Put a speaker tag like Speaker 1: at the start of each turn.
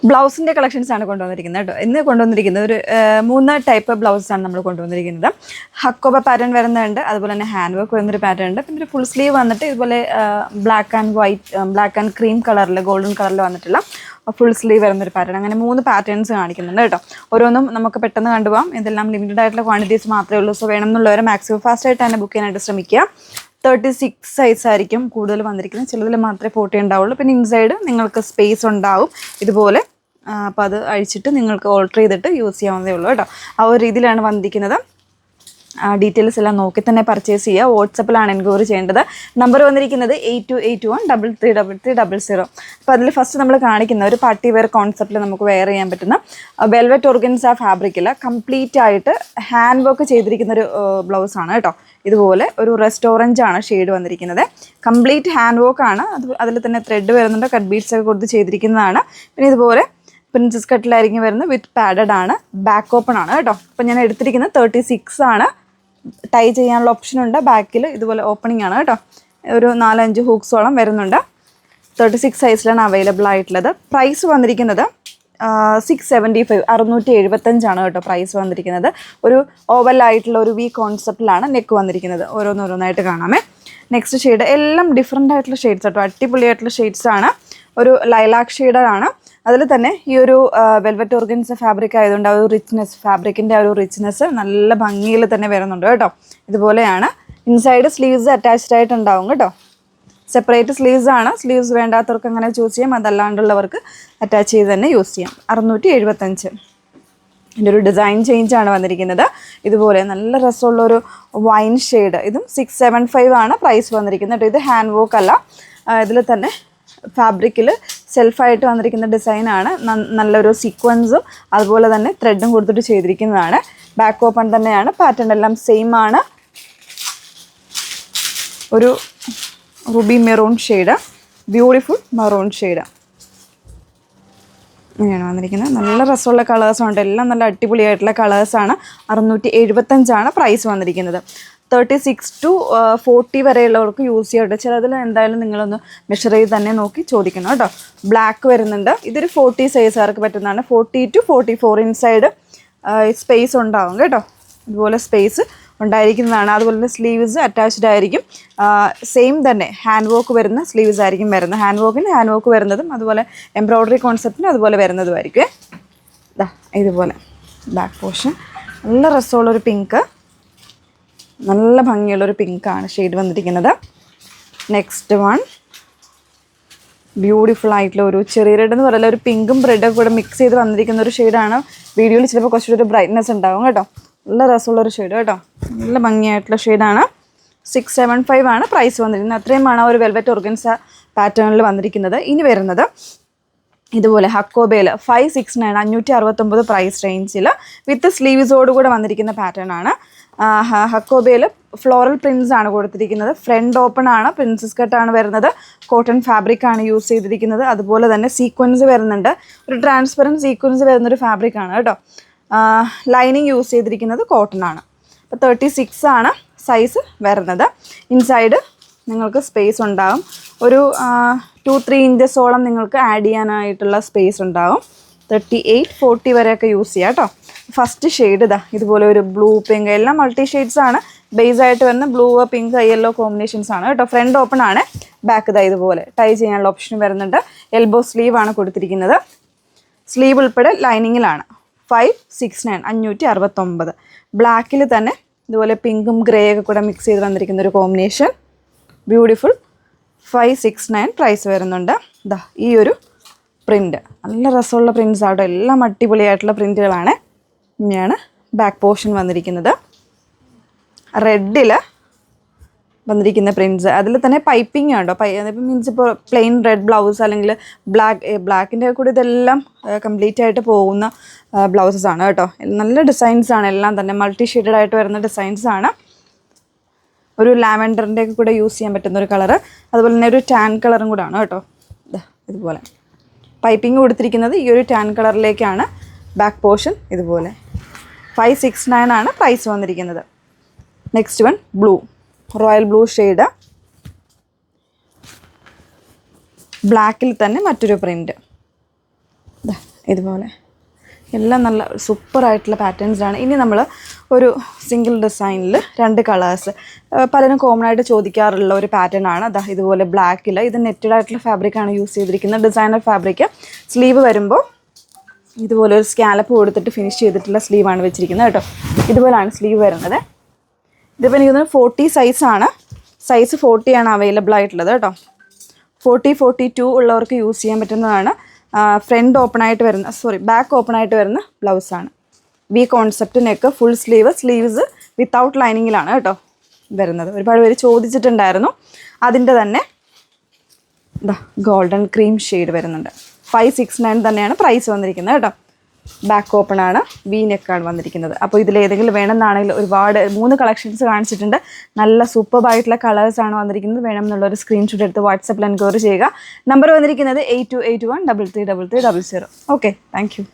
Speaker 1: ബ്ലൗസിൻ്റെ കളക്ഷൻസാണ് കൊണ്ടുവന്നിരിക്കുന്നത് കേട്ടോ. ഇന്ന് കൊണ്ടുവന്നിരിക്കുന്നത് ഒരു 3 ടൈപ്പ് ബ്ലൗസാണ് നമ്മൾ കൊണ്ടുവന്നിരിക്കുന്നത്. ഹക്കോബ പാറ്റേൺ വരുന്നുണ്ട്, അതുപോലെ തന്നെ ഹാൻഡ് വർക്ക് വരുന്നൊരു പാറ്റേൺ ഉണ്ട്. പിന്നെ ഒരു ഫുൾ സ്ലീവ് വന്നിട്ട് ഇതുപോലെ ബ്ലാക്ക് ആൻഡ് ക്രീം കളറിൽ ഗോൾഡൻ കളറിൽ വന്നിട്ടുള്ള ഫുൾ സ്ലീവ് വരുന്നൊരു പാറ്റേൺ. അങ്ങനെ 3 പാറ്റേൺസ് കാണിക്കുന്നുണ്ട് കേട്ടോ. ഓരോന്നും നമുക്ക് പെട്ടെന്ന് കണ്ടുപോകാം. ഇതെല്ലാം ലിമിറ്റഡ് ആയിട്ടുള്ള ക്വാണ്ടിറ്റീസ് മാത്രമേ ഉള്ളൂ. സോ വേണമെന്നുള്ളവരെ മാക്സിമം ഫാസ്റ്റ് ആയിട്ട് തന്നെ ബുക്ക് ചെയ്യാനായിട്ട് ശ്രമിക്കുക. 36 സൈസ് ആയിരിക്കും കൂടുതൽ വന്നിരിക്കുന്നത്. ചിലതിൽ മാത്രമേ 40 ഉണ്ടാവുള്ളൂ. പിന്നെ ഇൻസൈഡ് നിങ്ങൾക്ക് സ്പേസ് ഉണ്ടാവും ഇതുപോലെ. അപ്പോൾ അത് അഴിച്ചിട്ട് നിങ്ങൾക്ക് ഓൾട്ടർ ചെയ്തിട്ട് യൂസ് ചെയ്യാവുന്നതേ ഉള്ളൂ കേട്ടോ. ആ ഒരു രീതിയിലാണ് വന്നിരിക്കുന്നത്. ഡീറ്റെയിൽസ് എല്ലാം നോക്കി തന്നെ പർച്ചേസ് ചെയ്യുക. വാട്സപ്പിലാണ് എൻക്വയറി ചെയ്യേണ്ടത്. നമ്പർ വന്നിരിക്കുന്നത് 8281333300. അപ്പോൾ അതിൽ ഫസ്റ്റ് നമ്മൾ കാണിക്കുന്ന ഒരു പാർട്ടി വെയർ കോൺസെപ്റ്റിൽ നമുക്ക് വെയർ ചെയ്യാൻ പറ്റുന്ന വെൽവെറ്റ് ഓർഗൻസ ഫാബ്രിക്കിൽ കംപ്ലീറ്റ് ആയിട്ട് ഹാൻഡ് വർക്ക് ചെയ്തിരിക്കുന്നൊരു ബ്ലൗസാണ് കേട്ടോ. ഇതുപോലെ ഒരു റെസ്റ്റ് ഓറഞ്ചാണ് ഷെയ്ഡ് വന്നിരിക്കുന്നത്. കംപ്ലീറ്റ് ഹാൻഡ് വർക്കാണ്. അതിൽ തന്നെ ത്രെഡ് വരുന്നുണ്ട്, കട്ട് ബീഡ്സ് ഒക്കെ കൊടുത്ത് ചെയ്തിരിക്കുന്നതാണ്. പിന്നെ ഇതുപോലെ പ്രിൻസസ് കട്ടിലായിരിക്കും വരുന്നത്. വിത്ത് പാഡഡ് ആണ്, ബാക്ക് ഓപ്പൺ ആണ് കേട്ടോ. അപ്പോൾ ഞാൻ എടുത്തിരിക്കുന്നത് 36 ആണ്. ടൈ ചെയ്യാനുള്ള ഓപ്ഷൻ ഉണ്ട്. ബാക്കിൽ ഇതുപോലെ ഓപ്പണിംഗ് ആണ് കേട്ടോ. ഒരു 4-5 ഹൂക്സോളം വരുന്നുണ്ട്. 36 സൈസിലാണ് അവൈലബിൾ ആയിട്ടുള്ളത്. പ്രൈസ് വന്നിരിക്കുന്നത് 675 675 കേട്ടോ പ്രൈസ് വന്നിരിക്കുന്നത്. ഒരു ഓവലായിട്ടുള്ള ഒരു വി കോൺസെപ്റ്റിലാണ് നെക്ക് വന്നിരിക്കുന്നത്. ഓരോന്നോരോന്നായിട്ട് കാണാമേ. നെക്സ്റ്റ് ഷെയ്ഡ് എല്ലാം ഡിഫറെൻ്റ് ആയിട്ടുള്ള ഷെയ്ഡ്സ് കേട്ടോ. അടിപൊളിയായിട്ടുള്ള ഷെയ്ഡ്സ് ആണ്. ഒരു ലൈലാക്ക് ഷെയ്ഡാണ്. അതിൽ തന്നെ ഈ ഒരു വെൽവെറ്റ് ഓർഗൻസ ഫാബ്രിക് ആയതുകൊണ്ട് ആ ഒരു റിച്ച്നെസ്, ഫാബ്രിക്കിൻ്റെ ആ ഒരു റിച്ച്നെസ് നല്ല ഭംഗിയിൽ തന്നെ വരുന്നുണ്ട് കേട്ടോ. ഇതുപോലെയാണ്. ഇൻസൈഡ് സ്ലീവ്സ് അറ്റാച്ച്ഡ് ആയിട്ടുണ്ടാവും കേട്ടോ. സെപ്പറേറ്റ് സ്ലീവ്സ് ആണ്. സ്ലീവ്സ് വേണ്ടാത്തവർക്ക് അങ്ങനെ ചൂസ് ചെയ്യാം. അതല്ലാണ്ടുള്ളവർക്ക് അറ്റാച്ച് ചെയ്ത് തന്നെ യൂസ് ചെയ്യാം. 675. ഇതിൻ്റെ ഒരു ഡിസൈൻ ചേഞ്ച് ആണ് വന്നിരിക്കുന്നത്. ഇതുപോലെ നല്ല രസമുള്ളൊരു വൈൻ ഷെയ്ഡ്. ഇതും 675 ആണ് പ്രൈസ് വന്നിരിക്കുന്നത് കേട്ടോ. ഇത് ഹാൻഡ് വർക്ക് അല്ല. ഇതിൽ തന്നെ ഫാബ്രിക്കിൽ സെൽഫായിട്ട് വന്നിരിക്കുന്ന ഡിസൈനാണ്. നല്ലൊരു സീക്വൻസും അതുപോലെ തന്നെ ത്രെഡും കൊടുത്തിട്ട് ചെയ്തിരിക്കുന്നതാണ്. ബാക്ക് ഓപ്പൺ തന്നെയാണ്. പാറ്റേൺ എല്ലാം സെയിം ആണ്. ഒരു Ruby maroon shade, beautiful maroon shade ഇങ്ങനെയാണ് വന്നിരിക്കുന്നത്. നല്ല രസമുള്ള കളേഴ്സുണ്ട്. എല്ലാം നല്ല അടിപൊളിയായിട്ടുള്ള കളേഴ്സാണ്. 675 പ്രൈസ് വന്നിരിക്കുന്നത്. 36 to 40 വരെയുള്ളവർക്ക് യൂസ് ചെയ്യാം. ചിലതിൽ എന്തായാലും നിങ്ങളൊന്ന് മെഷർ ചെയ്ത് തന്നെ നോക്കി ചോദിക്കണം കേട്ടോ. ബ്ലാക്ക് വരുന്നുണ്ട്. ഇതൊരു 40 സൈസുകാർക്ക് പറ്റുന്നതാണ്. 40 to 44 ഇൻസൈഡ് സ്പേസ് ഉണ്ടാവും കേട്ടോ. ഇതുപോലെ സ്പേസ് ഉണ്ടായിരിക്കുന്നതാണ്. അതുപോലെ തന്നെ സ്ലീവ്സ് അറ്റാച്ച്ഡ് ആയിരിക്കും. സെയിം തന്നെ ഹാൻഡ് വർക്ക് വരുന്ന സ്ലീവ്സ് ആയിരിക്കും വരുന്നത്. ഹാൻഡ് വർക്ക് വരുന്നതും അതുപോലെ എംബ്രോയ്ഡറി കോൺസെപ്റ്റിന് അതുപോലെ വരുന്നതുമായിരിക്കും. ഇതുപോലെ ബാക്ക് പോർഷൻ നല്ല രസമുള്ളൊരു പിങ്ക്, നല്ല ഭംഗിയുള്ളൊരു പിങ്കാണ് ഷെയ്ഡ് വന്നിരിക്കുന്നത്. നെക്സ്റ്റ് വൺ ബ്യൂട്ടിഫുൾ ആയിട്ടുള്ള ഒരു ചെറിയ റെഡ് എന്ന് പറയുന്ന ഒരു പിങ്കും റെഡൊക്കെ കൂടെ മിക്സ് ചെയ്ത് വന്നിരിക്കുന്ന ഒരു ഷെയ്ഡാണ്. വീഡിയോയിൽ ചിലപ്പോൾ കുറച്ചുകൂടി ഒരു ബ്രൈറ്റ്നെസ് ഉണ്ടാവും കേട്ടോ. നല്ല രസമുള്ളൊരു ഷെയ്ഡ് കേട്ടോ. നല്ല ഭംഗിയായിട്ടുള്ള ഷെയ്ഡാണ്. 675 പ്രൈസ് വന്നിരിക്കുന്നത്. അത്രയുമാണ് ഒരു വെൽവെറ്റ് ഓർഗൻസ പാറ്റേണിൽ വന്നിരിക്കുന്നത്. ഇനി വരുന്നത് ഇതുപോലെ ഹക്കോബയിൽ 569 569 പ്രൈസ് റേഞ്ചിൽ വിത്ത് സ്ലീവ്സോടുകൂടെ വന്നിരിക്കുന്ന പാറ്റേൺ ആണ്. ഹക്കോബയിൽ ഫ്ലോറൽ പ്രിൻസ് ആണ് കൊടുത്തിരിക്കുന്നത്. ഫ്രണ്ട് ഓപ്പൺ ആണ്. പ്രിൻസസ് കട്ടാണ് വരുന്നത്. കോട്ടൺ ഫാബ്രിക് ആണ് യൂസ് ചെയ്തിരിക്കുന്നത്. അതുപോലെ തന്നെ സീക്വൻസ് വരുന്നുണ്ട്. ഒരു ട്രാൻസ്പെറൻറ്റ് സീക്വൻസ് വരുന്നൊരു ഫാബ്രിക് ആണ് കേട്ടോ. ലൈനിങ് യൂസ് ചെയ്തിരിക്കുന്നത് കോട്ടൺ ആണ്. അപ്പോൾ 36 സൈസ് വരുന്നത്. ഇൻസൈഡ് നിങ്ങൾക്ക് സ്പേസ് ഉണ്ടാകും. ഒരു 2-3 ഇഞ്ചസോളം നിങ്ങൾക്ക് ആഡ് ചെയ്യാനായിട്ടുള്ള സ്പേസ് ഉണ്ടാകും. 38-40 വരെയൊക്കെ യൂസ് ചെയ്യാം കേട്ടോ. ഫസ്റ്റ് ഷെയ്ഡ് ഇതുപോലെ ഒരു ബ്ലൂ പിങ്ക്, എല്ലാം മൾട്ടി ഷെയ്ഡ്സ് ആണ്. ബേസ് ആയിട്ട് വരുന്ന ബ്ലൂ പിങ്ക് യെല്ലോ കോമ്പിനേഷൻസ് ആണ് കേട്ടോ. ഫ്രണ്ട് ഓപ്പൺ ആണ്. ബാക്ക് ഇതുപോലെ ടൈ ചെയ്യാനുള്ള ഓപ്ഷൻ വരുന്നുണ്ട്. എൽബോ സ്ലീവ് ആണ് കൊടുത്തിരിക്കുന്നത്. സ്ലീവ് ഉൾപ്പെടെ ലൈനിങ്ങിലാണ്. 569 569. ബ്ലാക്കിൽ തന്നെ ഇതുപോലെ പിങ്കും ഗ്രേ ഒക്കെ കൂടെ മിക്സ് ചെയ്ത് വന്നിരിക്കുന്ന ഒരു കോമ്പിനേഷൻ. ബ്യൂട്ടിഫുൾ. 569 പ്രൈസ് വരുന്നുണ്ട്. ഈ ഒരു പ്രിൻ്റ് നല്ല രസമുള്ള പ്രിൻറ്റ്സ് ആട്ടോ. എല്ലാം അടിപൊളിയായിട്ടുള്ള പ്രിൻറ്റുകളാണ്. ഇങ്ങനെയാണ് ബാക്ക് പോർഷൻ വന്നിരിക്കുന്നത്. റെഡിൽ വന്നിരിക്കുന്ന പ്രിൻറ്റ്സ്. അതിൽ തന്നെ പൈപ്പിംഗ് ഉണ്ടോ. മീൻസ് ഇപ്പോൾ പ്ലെയിൻ റെഡ് ബ്ലൗസ് അല്ലെങ്കിൽ ബ്ലാക്കിൻ്റെ കൂടെ ഇതെല്ലാം കംപ്ലീറ്റ് ആയിട്ട് പോകുന്ന ബ്ലൗസസ് ആണ് കേട്ടോ. നല്ല ഡിസൈൻസ് ആണ്. എല്ലാം തന്നെ മൾട്ടി ഷെയ്ഡഡ് ആയിട്ട് വരുന്ന ഡിസൈൻസ് ആണ്. ഒരു ലാവൻഡറിൻ്റെ ഒക്കെ കൂടെ യൂസ് ചെയ്യാൻ പറ്റുന്ന ഒരു കളറ്. അതുപോലെ തന്നെ ഒരു ടാൻ കളറും കൂടെ ആണ് കേട്ടോ. ഇതുപോലെ പൈപ്പിംഗ് കൊടുത്തിരിക്കുന്നത് ഈ ഒരു ടാൻ കളറിലേക്കാണ്. ബാക്ക് പോർഷൻ ഇതുപോലെ. 569 പ്രൈസ് വന്നിരിക്കുന്നത്. Next one blue, royal blue shade. ബ്ലാക്കിൽ തന്നെ മറ്റൊരു പ്രിൻ്റ്. ഇതുപോലെ എല്ലാം നല്ല സൂപ്പറായിട്ടുള്ള പാറ്റേൺസാണ്. ഇനി നമ്മൾ ഒരു സിംഗിൾ ഡിസൈനിൽ 2 കളേഴ്സ് പലരും കോമൺ ആയിട്ട് ചോദിക്കാറുള്ള ഒരു പാറ്റേൺ ആണ്. അതാ ഇതുപോലെ ബ്ലാക്കിൽ ഇത് നെറ്റഡ് ആയിട്ടുള്ള ഫാബ്രിക്കാണ് യൂസ് ചെയ്തിരിക്കുന്നത്. Designer fabric. സ്ലീവ് വരുമ്പോൾ ഇതുപോലെ ഒരു സ്കാലപ്പ് കൊടുത്തിട്ട് ഫിനിഷ് ചെയ്തിട്ടുള്ള സ്ലീവാണ് വെച്ചിരിക്കുന്നത് കേട്ടോ. ഇതുപോലെയാണ് സ്ലീവ് വരുന്നത്. ഇതിപ്പോൾ എനിക്ക് തോന്നുന്നു 40 സൈസാണ്. സൈസ് 40 ആണ് അവൈലബിൾ ആയിട്ടുള്ളത് കേട്ടോ. 40, 42 ഉള്ളവർക്ക് യൂസ് ചെയ്യാൻ പറ്റുന്നതാണ്. ഫ്രണ്ട് ഓപ്പൺ ആയിട്ട് വരുന്ന ബാക്ക് ഓപ്പൺ ആയിട്ട് വരുന്ന ബ്ലൗസാണ്. V concept neck, full sleeves without ലൈനിങ്ങിലാണ് കേട്ടോ വരുന്നത്. ഒരുപാട് പേര് ചോദിച്ചിട്ടുണ്ടായിരുന്നു. അതിൻ്റെ തന്നെ ഇതാ ഗോൾഡൻ ക്രീം ഷെയ്ഡ് വരുന്നുണ്ട്. 569 തന്നെയാണ് പ്രൈസ് വന്നിരിക്കുന്നത് കേട്ടോ. ബാക്ക് ഓപ്പൺ ആണ്, വി നെക്കാണ് വന്നിരിക്കുന്നത്. അപ്പോൾ ഇതിലേതെങ്കിലും വേണമെന്നാണെങ്കിൽ ഒരുപാട് 3 കളക്ഷൻസ് കാണിച്ചിട്ടുണ്ട്. നല്ല സൂപ്പർബായിട്ടുള്ള കളേഴ്സാണ് വന്നിരിക്കുന്നത്. വേണമെന്നുള്ളൊരു സ്ക്രീൻഷോട്ട് എടുത്ത് വാട്സപ്പിൽ എൻക്വയറി ചെയ്യുക. നമ്പർ വന്നിരിക്കുന്നത് 8281333300. Okay, thank you.